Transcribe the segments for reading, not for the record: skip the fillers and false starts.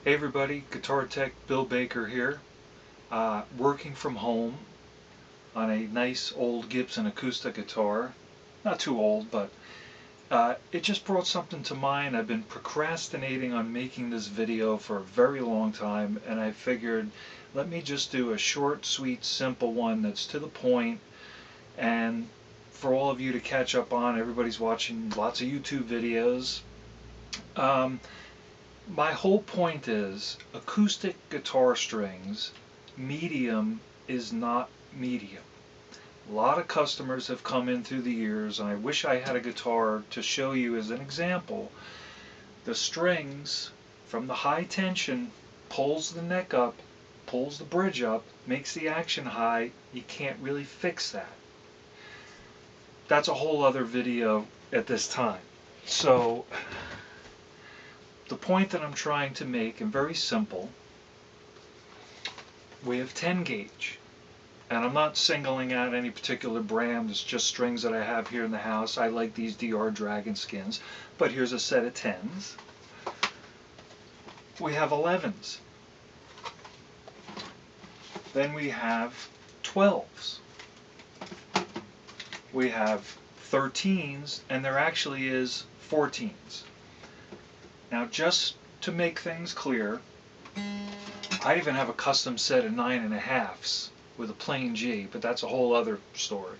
Hey everybody, Guitar Tech Bill Baker here, working from home on a nice old Gibson acoustic guitar. Not too old, but it just brought something to mind. I've been procrastinating on making this video for a very long time, and I figured let me just do a short, sweet, simple one that's to the point, and for all of you to catch up on. Everybody's watching lots of YouTube videos. My whole point is acoustic guitar strings, medium is not medium. A lot of customers have come in through the years, and I wish I had a guitar to show you as an example. The strings from the high tension pulls the neck up, pulls the bridge up, makes the action high. You can't really fix that. That's a whole other video at this time. So the point that I'm trying to make, and very simple, we have 10 gauge, and I'm not singling out any particular brand. It's just strings that I have here in the house. I like these DR Dragon skins, but here's a set of 10s. We have 11s. Then we have 12s. We have 13s, and there actually is 14s. Now, just to make things clear, I even have a custom set of 9.5s with a plain G, but that's a whole other story.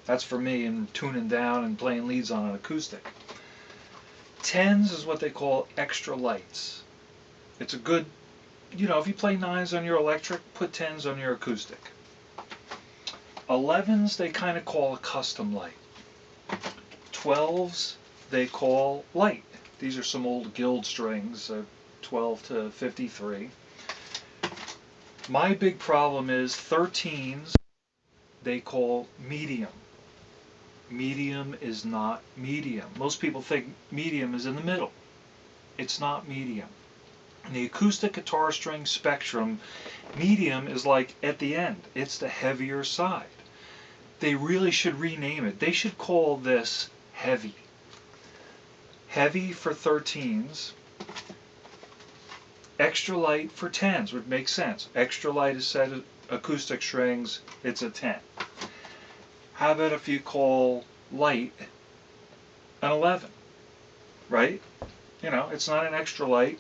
That's for me and tuning down and playing leads on an acoustic. 10s is what they call extra lights. It's a good, if you play 9s on your electric, put 10s on your acoustic. 11s they kind of call a custom light. 12s they call light. These are some old Guild strings, 12 to 53. My big problem is 13s they call medium. Medium is not medium. Most people think medium is in the middle. It's not medium. In the acoustic guitar string spectrum, medium is like at the end. It's the heavier side. They really should rename it. They should call this heavy. Heavy for 13s. Extra light for 10s would make sense. Extra light is set of acoustic strings, it's a 10. How about if you call light an 11, right? It's not an extra light.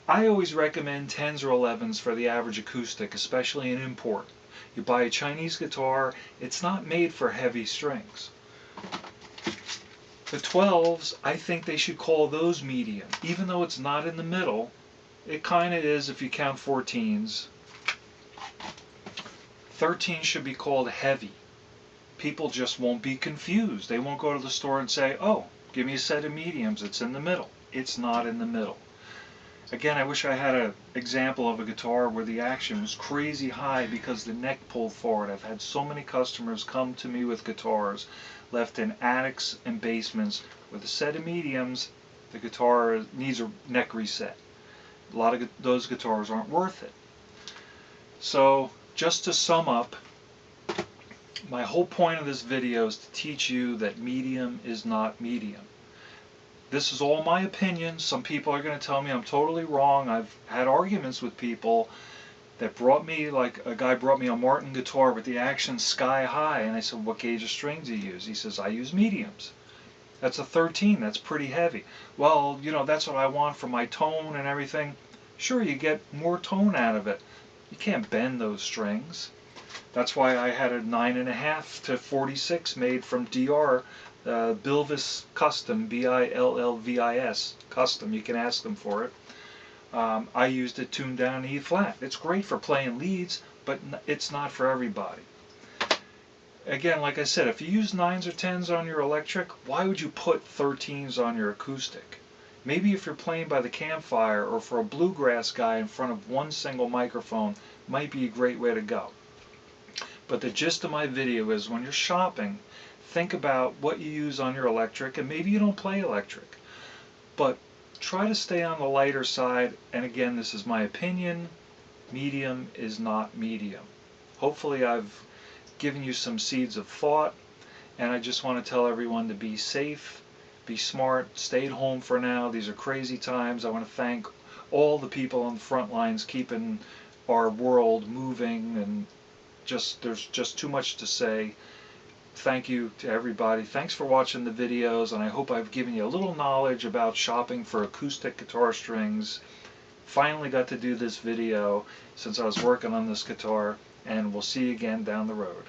I always recommend 10s or 11s for the average acoustic, especially an import. You buy a Chinese guitar, it's not made for heavy strings. The 12s, I think they should call those medium. Even though it's not in the middle, it kind of is if you count 14s. 13s should be called heavy. People just won't be confused. They won't go to the store and say, oh, give me a set of mediums, it's in the middle. It's not in the middle. Again, I wish I had an example of a guitar where the action was crazy high because the neck pulled forward. I've had so many customers come to me with guitars left in attics and basements with a set of mediums. The guitar needs a neck reset. A lot of those guitars aren't worth it. So just to sum up, my whole point of this video is to teach you that medium is not medium. This is all my opinion. Some people are going to tell me I'm totally wrong. I've had arguments with people that brought me, like a guy brought me a Martin guitar with the action sky high, and I said, what gauge of strings do you use? He says, I use mediums. That's a 13, that's pretty heavy. Well, that's what I want for my tone and everything. Sure, you get more tone out of it. You can't bend those strings. That's why I had a 9.5 to 46 made from DR, Bilvis Custom, B-I-L-L-V-I-S, Custom. You can ask them for it. I used it tuned down E flat. It's great for playing leads, but it's not for everybody. Again, like I said, if you use 9s or 10s on your electric, why would you put 13s on your acoustic? Maybe if you're playing by the campfire or for a bluegrass guy in front of one single microphone, might be a great way to go. But the gist of my video is when you're shopping, think about what you use on your electric, and maybe you don't play electric. But try to stay on the lighter side, and again, this is my opinion, medium is not medium. Hopefully I've given you some seeds of thought, and I just want to tell everyone to be safe, be smart, stay at home for now. These are crazy times. I want to thank all the people on the front lines keeping our world moving, and there's just too much to say. Thank you to everybody. Thanks for watching the videos, and I hope I've given you a little knowledge about shopping for acoustic guitar strings. Finally got to do this video since I was working on this guitar, and we'll see you again down the road.